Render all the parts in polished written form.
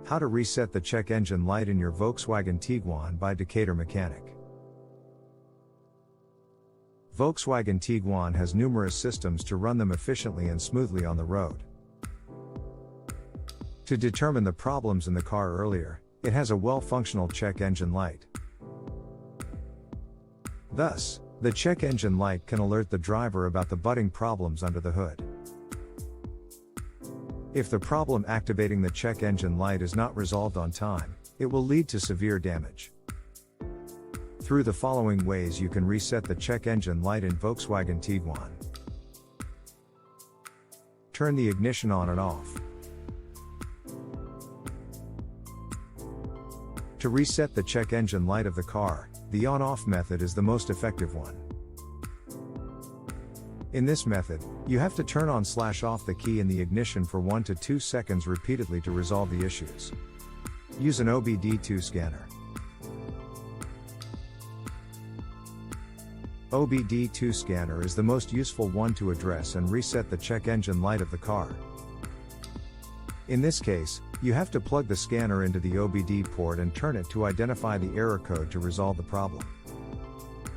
How to reset the check engine light in your Volkswagen Tiguan by Decatur mechanic. Volkswagen Tiguan has numerous systems to run them efficiently and smoothly on the road. To determine the problems in the car earlier, it has a well-functional check engine light. Thus, the check engine light can alert the driver about the budding problems under the hood. If the problem activating the check engine light is not resolved on time, it will lead to severe damage. Through the following ways you can reset the check engine light in Volkswagen Tiguan. Turn the ignition on and off. To reset the check engine light of the car, the on-off method is the most effective one. In this method, you have to turn on/off the key in the ignition for 1 to 2 seconds repeatedly to resolve the issues. Use an OBD2 scanner. OBD2 scanner is the most useful one to address and reset the check engine light of the car. In this case, you have to plug the scanner into the OBD port and turn it to identify the error code to resolve the problem.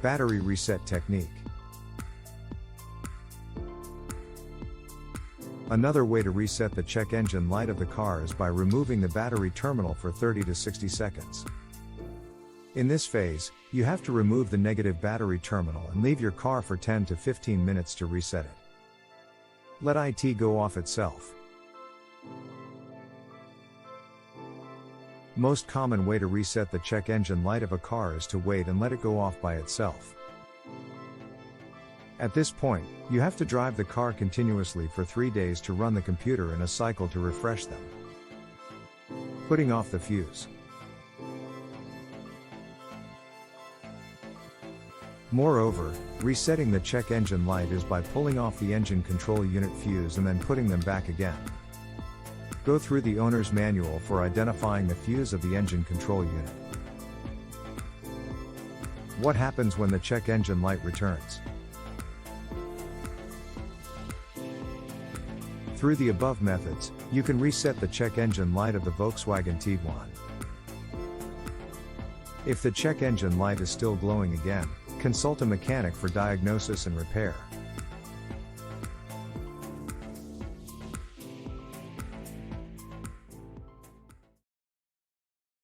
Battery reset technique. Another way to reset the check engine light of the car is by removing the battery terminal for 30 to 60 seconds. In this phase, you have to remove the negative battery terminal and leave your car for 10 to 15 minutes to reset it. Let it go off itself. Most common way to reset the check engine light of a car is to wait and let it go off by itself. At this point, you have to drive the car continuously for 3 days to run the computer in a cycle to refresh them. Putting off the fuse. Moreover, resetting the check engine light is by pulling off the engine control unit fuse and then putting them back again. Go through the owner's manual for identifying the fuse of the engine control unit. What happens when the check engine light returns? Through the above methods, you can reset the check engine light of the Volkswagen Tiguan. If the check engine light is still glowing again, consult a mechanic for diagnosis and repair.